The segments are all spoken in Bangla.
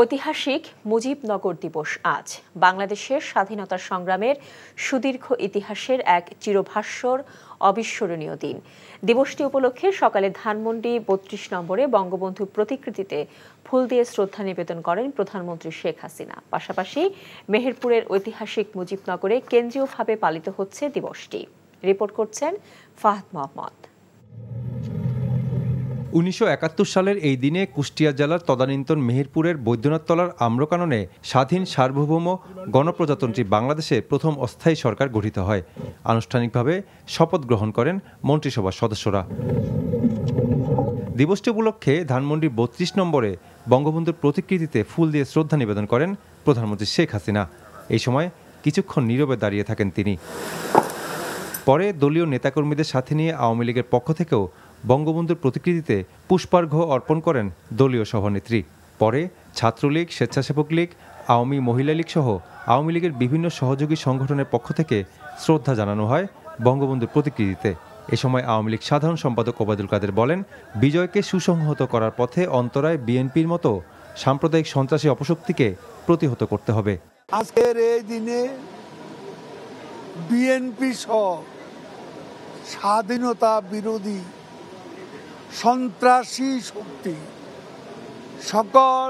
ঐতিহাসিক মুজিবনগর দিবস আজ বাংলাদেশের স্বাধীনতা সংগ্রামের সুদীর্ঘ ইতিহাসের এক চিরভাস্বর অবিস্মরণীয় দিন। দিবসটি উপলক্ষে সকালে ধানমন্ডি ৩২ নম্বরে বঙ্গবন্ধুর প্রতিকৃতিতে ফুল দিয়ে শ্রদ্ধা নিবেদন করেন প্রধানমন্ত্রী শেখ হাসিনা। পাশাপাশি মেহেরপুরের ঐতিহাসিক মুজিবনগরে কেন্দ্রীয়ভাবে পালিত হচ্ছে দিবসটি। রিপোর্ট করছেন ফাহাদ মোহাম্মদ। ১৯৭১ সালের এই দিনে কুষ্টিয়া জেলার তদানীন্তন মেহেরপুরের বৈদ্যনাথতলার আম্রকাননে স্বাধীন সার্বভৌম গণপ্রজাতন্ত্রী বাংলাদেশে প্রথম অস্থায়ী সরকার গঠিত হয়। আনুষ্ঠানিকভাবে শপথ গ্রহণ করেন মন্ত্রিসভার সদস্যরা। দিবসটি উপলক্ষে ধানমন্ডির ৩২ নম্বরে বঙ্গবন্ধুর প্রতিকৃতিতে ফুল দিয়ে শ্রদ্ধা নিবেদন করেন প্রধানমন্ত্রী শেখ হাসিনা। এই সময় কিছুক্ষণ নীরবে দাঁড়িয়ে থাকেন তিনি। পরে দলীয় নেতাকর্মীদের সাথে নিয়ে আওয়ামী লীগের পক্ষ থেকেও বঙ্গবন্ধুর প্রতিকৃতিতে পুষ্পার্ঘ্য অর্পণ করেন দলীয় সভানেত্রী। পরে ছাত্রলীগ, স্বেচ্ছাসেবক লীগ, আওয়ামী মহিলা লীগ সহ আওয়ামী লীগের বিভিন্ন সহযোগী সংগঠনের পক্ষ থেকে শ্রদ্ধা জানানো হয় বঙ্গবন্ধুর প্রতিকৃতিতে। এ সময় আওয়ামী লীগ সাধারণ সম্পাদক ওবায়দুল কাদের বলেন, বিজয়কে সুসংহত করার পথে অন্তরায় বিএনপির মতো সাম্প্রদায়িক সন্ত্রাসী অপশক্তিকে প্রতিহত করতে হবে। আজকের এই দিনে বিএনপি সহ স্বাধীনতা বিরোধী সন্ত্রাসী শক্তি সকল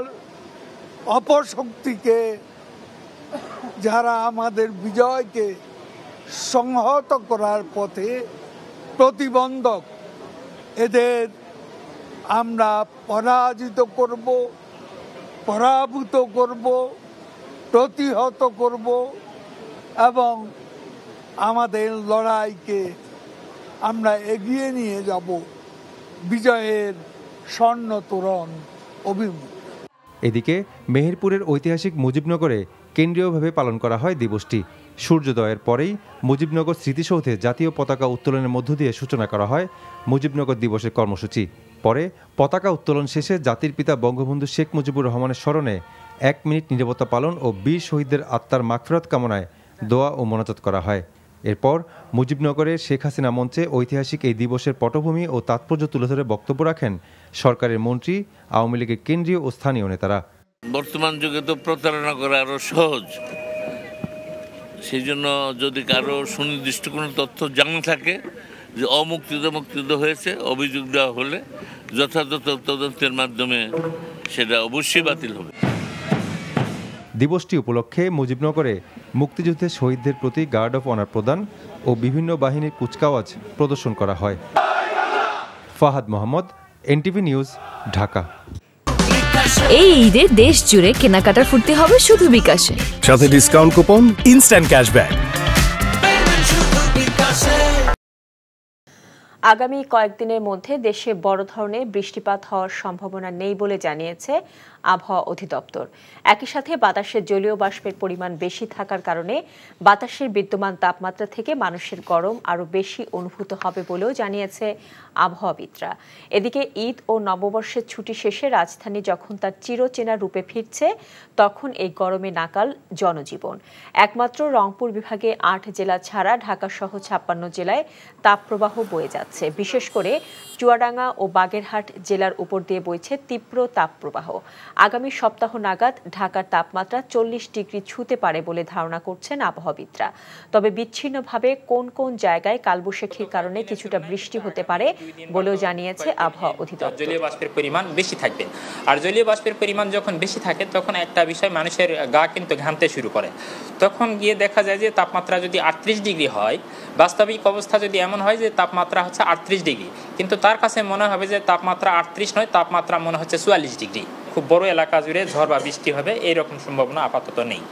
অপশক্তিকে, যারা আমাদের বিজয়কে সংহত করার পথে প্রতিবন্ধক, এদের আমরা পরাজিত করব, পরাভূত করব, প্রতিহত করব এবং আমাদের লড়াইকে আমরা এগিয়ে নিয়ে যাব বিজয়ের স্বর্ণ তোরণ অভিমুখে। এদিকে মেহেরপুরের ঐতিহাসিক মুজিবনগরে কেন্দ্রীয়ভাবে পালন করা হয় দিবসটি। সূর্যোদয়ের পরেই মুজিবনগর স্মৃতিসৌধে জাতীয় পতাকা উত্তোলনের মধ্য দিয়ে সূচনা করা হয় মুজিবনগর দিবসের কর্মসূচি। পরে পতাকা উত্তোলন শেষে জাতির পিতা বঙ্গবন্ধু শেখ মুজিবুর রহমানের স্মরণে ১ মিনিট নীরবতা পালন ও বীর শহীদদের আত্মার মাগফিরাত কামনায় দোয়া ও মোনাজাত করা হয়। এরপর মুজিবনগরের শেখ হাসিনা মঞ্চে ঐতিহাসিক এই দিবসের পটভূমি ও তাৎপর্য তুলে ধরে বক্তব্য রাখেন সরকারের মন্ত্রী, আওয়ামী লীগের কেন্দ্রীয় ও স্থানীয় নেতারা। বর্তমান যুগে তো প্রতারণা করা আরো সহজ, সেই জন্য যদি কারো সুনির্দিষ্ট কোনো তথ্য জানা থাকে যে মুক্তিত হয়েছে, অভিযোগ দেওয়া হলে যথাযথ তদন্তের মাধ্যমে সেটা অবশ্যই বাতিল হবে। দিবসটি উপলক্ষে মুজিবনগরে মুক্তিযুদ্ধের শহীদদের প্রতি গার্ড অফ অনার প্রদান ও বিভিন্ন বাহিনীর কুচকাওয়াজ প্রদর্শন করা হয়। Fahad Mohammad, NTV news, Dhaka. এই ঈদে দেশ জুড়ে কেনাকাটার ফুর্তি হবে শুধু বিকাশে, সাথে ডিসকাউন্ট কুপন, ইনস্ট্যান্ট ক্যাশব্যাক। আগামী কয়েকদিনের মধ্যে দেশে বড় ধরনের বৃষ্টিপাত হওয়ার সম্ভাবনা নেই বলে জানিয়েছে আবহাওয়া অধিদপ্তর। একই সাথে বাতাসে জলীয় বাষ্পের পরিমাণ বেশি থাকার কারণে বাতাসের বিদ্যমান তাপমাত্রা থেকে মানুষের গরম আরও বেশি অনুভূত হবে বলেও জানিয়েছে আবহাওয়াবিদরা। এদিকে ঈদ ও নববর্ষের ছুটি শেষে রাজধানী যখন তার চিরচেনা রূপে ফিরছে, তখন এই গরমে নাকাল জনজীবন। একমাত্র রংপুর বিভাগে ৮ জেলা ছাড়া ঢাকাসহ ৫৬ জেলায় তাপপ্রবাহ বয়ে যাচ্ছে। বিশেষ করে চুয়াডাঙ্গা ও বাগেরহাট জেলার উপর দিয়ে বইছে তীব্র তাপপ্রবাহ। আগামী সপ্তাহ নাগাদ ঢাকার তাপমাত্রা ৪০ ডিগ্রি ছুঁতে পারে বলে ধারণা করছেন আবহাওয়াবিদরা। তবে বিচ্ছিন্নভাবে কোন কোন জায়গায় কালবৈশাখীর কারণে কিছুটা বৃষ্টি হতে পারে বলেও জানিয়েছে আবহাওয়া অধিদপ্তর। জলীয় বাষ্পের পরিমাণ বেশি থাকবে, আর জলীয় বাষ্পের পরিমাণ যখন বেশি থাকে তখন একটা বিষয়, মানুষের গা কিন্তু ঘামতে শুরু করে। তখন গিয়ে দেখা যায় যে তাপমাত্রা যদি ৩৮ ডিগ্রি হয়, বাস্তবিক অবস্থা যদি এমন হয় যে তাপমাত্রা হচ্ছে ৩৮ ডিগ্রি, কিন্তু তার কাছে মনে হবে যে তাপমাত্রা ৩৮ নয়, তাপমাত্রা মনে হচ্ছে ৪৪ ডিগ্রি। খুব বড় এলাকা জুড়ে ঝড় বা বৃষ্টি হবে, এইরকম সম্ভাবনা আপাতত নেই।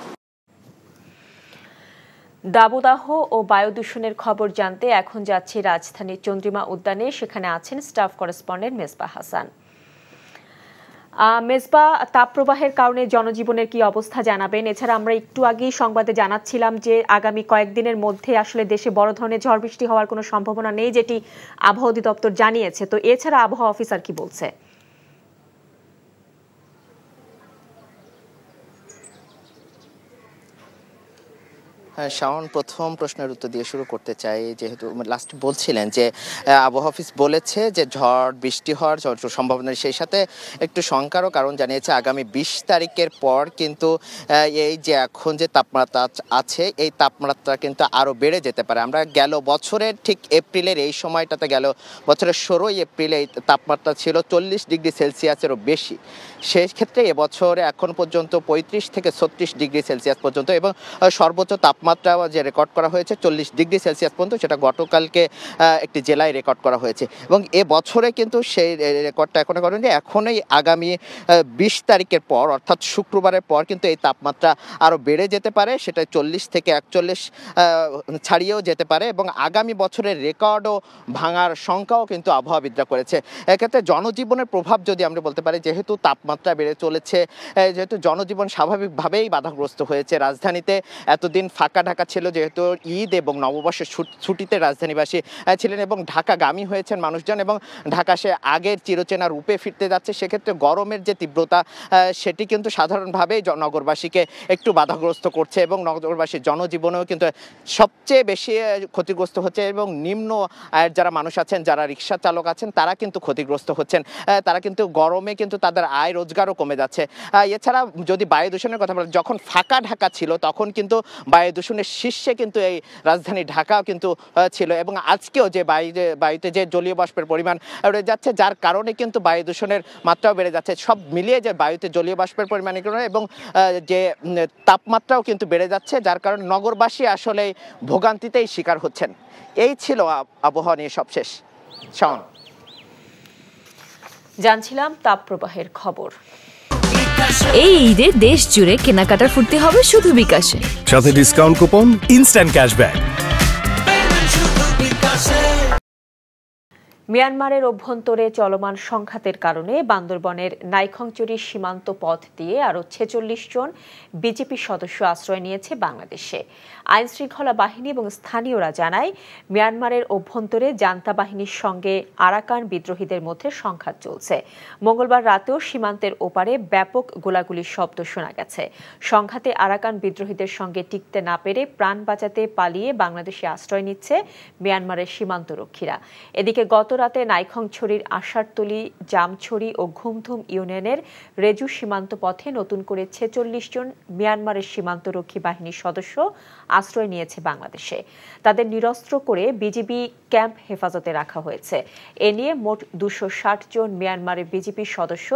দাবদাহ ও বায়ু দূষণের খবর জানতে এখন যাচ্ছি রাজধানীর চন্দ্রিমা উদ্যানে। সেখানে আছেন স্টাফ করেসপন্ডেন্ট মেজবা হাসান। মেজবা, তাপপ্রবাহের কারণে জনজীবনের কি অবস্থা জানাবেন? এছাড়া আমরা একটু আগেই সংবাদে জানাচ্ছিলাম যে আগামী কয়েকদিনের মধ্যে আসলে দেশে বড় ধরনের ঝড় বৃষ্টি হওয়ার কোনো সম্ভাবনা নেই, যেটি আবহাওয়া অধিদপ্তর জানিয়েছে। তো এছাড়া আবহাওয়া অফিসার কি বলছে? শাওন, প্রথম প্রশ্নের উত্তর দিয়ে শুরু করতে চাই। যেহেতু লাস্ট বলছিলেন যে আবহাওয়া অফিস বলেছে যে ঝড় বৃষ্টি হওয়ার সম্ভাবনা, সেই সাথে একটু শঙ্কারও কারণ জানিয়েছে আগামী 20 তারিখের পর কিন্তু এই যে এখন যে তাপমাত্রা আছে এই তাপমাত্রা কিন্তু আরও বেড়ে যেতে পারে। আমরা গেল বছরের ঠিক এপ্রিলের এই সময়টাতে, গেল বছরের 16ই এপ্রিলে এই তাপমাত্রা ছিল 40 ডিগ্রি সেলসিয়াসেরও বেশি। সেই ক্ষেত্রে এবছরে এখন পর্যন্ত 35 থেকে 36 ডিগ্রি সেলসিয়াস পর্যন্ত, এবং সর্বোচ্চ তাপমাত্রা যে রেকর্ড করা হয়েছে 40 ডিগ্রি সেলসিয়াস পর্যন্ত, সেটা গতকালকে একটি জেলায় রেকর্ড করা হয়েছে। এবং এ বছরে কিন্তু সেই রেকর্ডটা এখনো করেনি। এখনই আগামী 20 তারিখের পর অর্থাৎ শুক্রবারের পর কিন্তু এই তাপমাত্রা আরও বেড়ে যেতে পারে, সেটা 40 থেকে 41 ছাড়িয়েও যেতে পারে, এবং আগামী বছরের রেকর্ডও ভাঙার শঙ্কাও কিন্তু আবহাওয়াবিদরা করেছে। এক্ষেত্রে জনজীবনের প্রভাব যদি আমরা বলতে পারি, যেহেতু তাপমাত্রা বেড়ে চলেছে, যেহেতু জনজীবন স্বাভাবিকভাবেই বাধাগ্রস্ত হয়েছে। রাজধানীতে এতদিন ফাঁকা ঢাকা ছিল, যেহেতু ঈদ এবং নববর্ষের ছুটিতে রাজধানীবাসী ছিলেন এবং ঢাকাগামী হয়েছেন মানুষজন, এবং ঢাকা সে আগের চিরচেনা রূপে ফিরতে যাচ্ছে। সেক্ষেত্রে গরমের যে তীব্রতা সেটি কিন্তু সাধারণভাবেই নগরবাসীকে একটু বাধাগ্রস্ত করছে, এবং নগরবাসীর জনজীবনেও কিন্তু সবচেয়ে বেশি ক্ষতিগ্রস্ত হচ্ছে, এবং নিম্ন আয়ের যারা মানুষ আছেন, যারা রিক্সা চালক আছেন, তারা কিন্তু ক্ষতিগ্রস্ত হচ্ছেন। তারা কিন্তু গরমে কিন্তু তাদের আয় রোজগারও কমে যাচ্ছে। এছাড়া যদি বায়ু দূষণের কথা বলি, যখন ফাঁকা ঢাকা ছিল তখন কিন্তু বায়ু দূষণের শীর্ষে কিন্তু এই রাজধানী ঢাকাও কিন্তু ছিল, এবং আজকেও যে বায়ুতে যে জলীয় বাষ্পের পরিমাণ বেড়ে যাচ্ছে, যার কারণে কিন্তু বায়ু দূষণের মাত্রাও বেড়ে যাচ্ছে। সব মিলিয়ে যে বায়ুতে জলীয় বাষ্পের পরিমাণ এবং যে তাপমাত্রাও কিন্তু বেড়ে যাচ্ছে, যার কারণে নগরবাসী আসলে ভোগান্তিতেই শিকার হচ্ছেন। এই ছিল আবহাওয়া নিয়ে সবশেষ। শাওন, জানছিলাম তাপপ্রবাহের খবর। এই ঈদে দেশ জুড়ে কেনাকাটার ফুর্তি হবে শুধু বিকাশে, সাথে ডিসকাউন্ট কুপন, ইনস্ট্যান্ট ক্যাশব্যাক। মিয়ানমারের অভ্যন্তরে চলমান সংঘাতের কারণে বান্দরবনের নাইখংচুরি সীমান্ত পথ দিয়ে আরও 46 জন বিজেপি সদস্য আশ্রয় নিয়েছে বাংলাদেশে। আইনশৃঙ্খলা বাহিনী এবং স্থানীয়রা জানায়, মিয়ানমারের অভ্যন্তরে জান্তা বাহিনীর সঙ্গে আরাকান বিদ্রোহীদের মধ্যে সংঘাত চলছে। মঙ্গলবার রাতেও সীমান্তের ওপারে ব্যাপক গোলাগুলির শব্দ শোনা গেছে। সংঘাতে আরাকান বিদ্রোহীদের সঙ্গে টিকতে না পেরে প্রাণ বাঁচাতে পালিয়ে বাংলাদেশে আশ্রয় নিচ্ছে মিয়ানমারের সীমান্তরক্ষীরা। এদিকে গত রাতে নাইখংছড়ির আশারতলি, জামছড়ি ও ঘুমধুম ইউনিয়নের রেজু সীমান্ত পথে নতুন করে 46 জন মিয়ানমারের সীমান্তরক্ষী বাহিনীর সদস্য আশ্রয় নিয়েছে বাংলাদেশে। তাদের নিরস্ত্র করে বিজিবি ক্যাম্প হেফাজতে রাখা হয়েছে। এ নিয়ে মোট 260 জন মিয়ানমারের বিজিবি সদস্য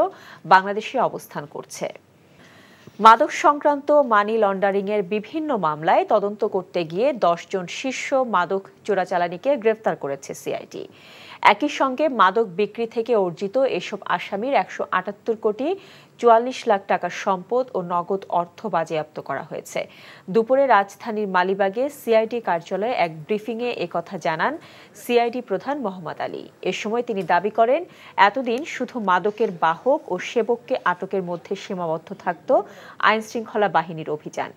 বাংলাদেশে অবস্থান করছে। মাদক সংক্রান্ত মানি লন্ডারিংয়ের বিভিন্ন মামলায় তদন্ত করতে গিয়ে 10 জন শীর্ষ মাদক চোরাচালানিকে গ্রেফতার করেছে সিআইডি। একই সঙ্গে মাদক বিক্রি থেকে অর্জিত এসব আসামির 178 কোটি 44 লাখ টাকার সম্পদ ও নগদ অর্থ বাজেয়াপ্ত করা হয়েছে। দুপুরে রাজধানীর মালিবাগে সিআইডি কার্যালয়ে এক ব্রিফিংয়ে একথা জানান সিআইডি প্রধান মোহাম্মদ আলী। এ সময় তিনি দাবি করেন, এতদিন শুধু মাদকের বাহক ও সেবককে আটকের মধ্যে সীমাবদ্ধ থাকত আইনশৃঙ্খলা বাহিনীর অভিযান।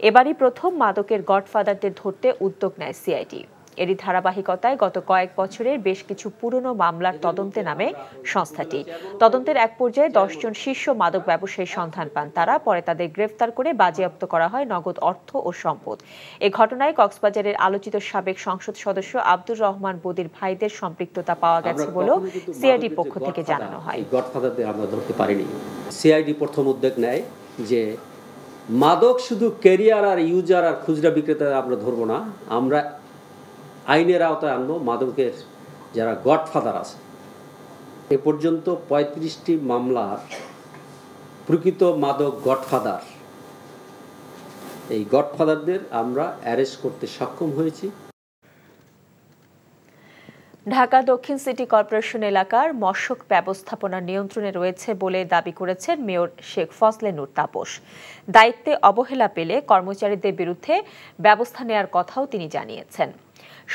এবারই প্রথম মাদকের গডফাদারদের ধরতে উদ্যোগ নেয় সিআইডি। এরই ধারাবাহিকতায় গত কয়েক বছরের বেশ কিছু পুরনো মামলার তদন্তে নামে সংস্থাটি। তদন্তের এক পর্যায়ে 10 জন শীর্ষ মাদক ব্যবসায়ীর সন্ধান পান তারা। পরে তাদের গ্রেফতার করে বাজেয়াপ্ত করা হয় নগদ অর্থ ও সম্পদ। এ ঘটনায় কক্সবাজারের আলোচিত সাবেক সংসদ সদস্য আব্দুর রহমান বদির ভাইদের সম্পৃক্ততা পাওয়া গেছে বলেও সিআইডি পক্ষ থেকে জানানো হয়। গডফাদারদের আমরা ধরতে পারিনি। সিআইডি প্রথম উদ্যোগ নেয় যে মাদক শুধু ক্যারিয়ার আর ইউজার আর খুচরা বিক্রেতা আমরা ধরবো না, আমরা আইনের আওতায় আনবো মাদকের যারা গডফাদার আছে। এ পর্যন্ত 35টি মামলার প্রকৃত মাদক গডফাদার, এই গডফাদারদের আমরা অ্যারেস্ট করতে সক্ষম হয়েছি। ঢাকা দক্ষিণ সিটি কর্পোরেশন এলাকার মশক ব্যবস্থাপনা নিয়ন্ত্রণে রয়েছে বলে দাবি করেছেন মেয়র শেখ ফজলে নূর তাপস। দায়িত্বে অবহেলা পেলে কর্মচারীদের বিরুদ্ধে ব্যবস্থা নেওয়ার কথাও তিনি জানিয়েছেন।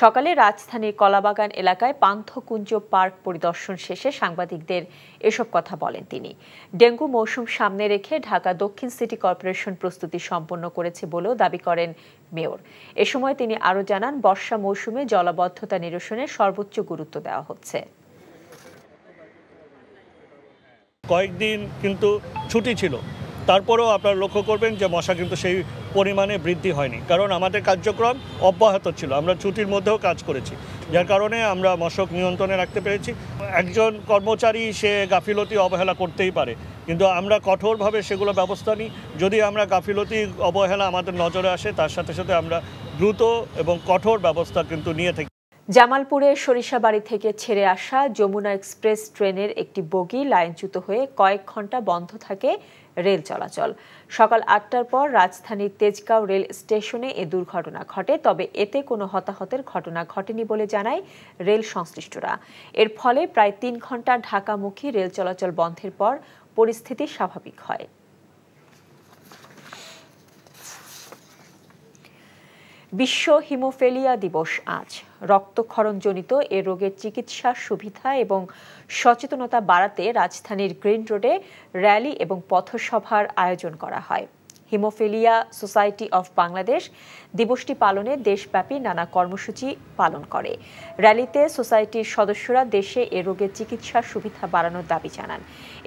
সকালে রাজধানীর কলাবাগান এলাকায় পান্থকুঞ্জ পার্ক পরিদর্শন শেষে সাংবাদিকদের এসব কথা বলেন তিনি। ডেঙ্গু মৌসুম সামনে রেখে ঢাকা দক্ষিণ সিটি কর্পোরেশন প্রস্তুতি সম্পন্ন করেছে বলেও দাবি করেন মেয়র। এ সময় তিনি আরও জানান, বর্ষা মৌসুমে জলাবদ্ধতা নিরসনে সর্বোচ্চ গুরুত্ব দেওয়া হচ্ছে। কয়েকদিন কিন্তু ছুটি ছিল, তারপরেও আপনারা লক্ষ্য করবেন যে মশা কিন্তু সেই পরিমাণে বৃদ্ধি হয়নি, কারণ আমাদের কার্যক্রম অব্যাহত ছিল, আমরা ছুটির মধ্যেও কাজ করেছি, যার কারণে আমরা মশক নিয়ন্ত্রণে রাখতে পেরেছি। একজন কর্মচারী সে গাফিলতি অবহেলা করতেই পারে, কিন্তু আমরা কঠোরভাবে সেগুলো ব্যবস্থা নিই। যদি আমরা গাফিলতি অবহেলা আমাদের নজরে আসে, তার সাথে সাথে আমরা দ্রুত এবং কঠোর ব্যবস্থা কিন্তু নিয়ে থাকি। জামালপুরের সরিষাবাড়ি থেকে ছেড়ে আসা যমুনা এক্সপ্রেস ট্রেনের একটি বগি লাইনচ্যুত হয়ে কয়েক ঘন্টা বন্ধ থাকে রেল চলাচল। সকাল ৮টার পর রাজধানীর তেজগাঁও রেল স্টেশনে এ দুর্ঘটনা ঘটে, তবে এতে কোনো হতাহতের ঘটনা ঘটেনি বলে জানায় রেল সংশ্লিষ্টরা। এর ফলে প্রায় ৩ ঘন্টা ঢাকামুখী রেল চলাচল বন্ধের পর পরিস্থিতি স্বাভাবিক হয়। বিশ্ব হিমোফিলিয়া দিবস আজ। রক্তক্ষরণজনিত এ রোগের চিকিৎসার সুবিধা এবং সচেতনতা বাড়াতে রাজধানীর গ্রিন রোডে র্যালি এবং পথসভার আয়োজন করা হয়। হিমোফিলিয়া সোসাইটি অফ বাংলাদেশ দিবসটি পালনে দেশব্যাপী নানা কর্মসূচি পালন করে। র্যালিতে সোসাইটির সদস্যরা দেশে এ রোগের চিকিৎসার সুবিধা বাড়ানোর দাবি জানান।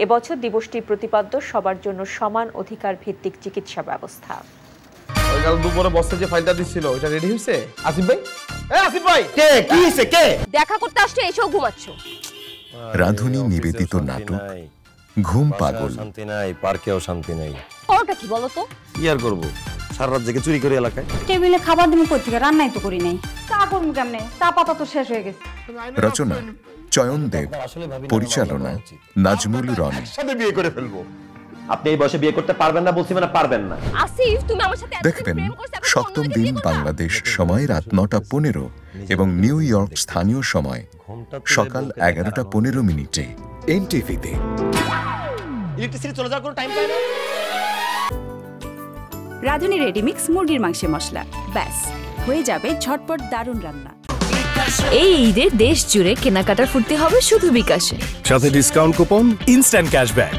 এবছর দিবসটির প্রতিপাদ্য সবার জন্য সমান অধিকার ভিত্তিক চিকিৎসা ব্যবস্থা। ওই কাল দুপুরে বসে যে ফাইলটা দিছিল ওটা রেডি হইছে? আসিফ ভাই, আসিফ ভাই, কে কি হইছে? কে দেখা করতে আসছে এসেও ঘুমাচ্ছো? রাধুনী নিবেদিত নাটক ঘুম পাগল। শান্তি নাই, পার্কেও শান্তি নাই। ওটা কি বলো তো? কি আর করব, সারা রাত জেগে চুরি করে এলাকায়। টেবিলে খাবার দিমু কই থেকে? রান্নাই তো করি নাই। চা করমু কেমনে? চা পাতা তো শেষ হয়ে গেছে। রচনা চয়ন দেব, পরিচালনা নাজমুল রনি। সাথে বিয়ে করে ফেলবো। আপনি এই বয়সে বিয়ে করতে পারবেন না বলছি, মানে পারবেন না। আসিফ, তুমি আমার সাথে দেখবেন সপ্তম দিন বাংলাদেশ সময় রাত ৯টা ১৫ এবং নিউ ইয়র্ক স্থানীয় সময় সকাল ১১টা ১৫ মিনিটে এনটিভিতে। ইলেকট্রিসিটি চলে যাওয়ার কোনো টাইম পায় না। রাধুনী রেডিমিক্স মুরগির মাংসের মশলা, ব্যাস হয়ে যাবে ঝটপট দারুণ রান্না। এই ঈদে দেশ জুড়ে কেনাকাটার ফুর্তি হবে শুধু বিকাশে, সাথে ডিসকাউন্ট কুপন, ইনস্ট্যান্ট ক্যাশব্যাক।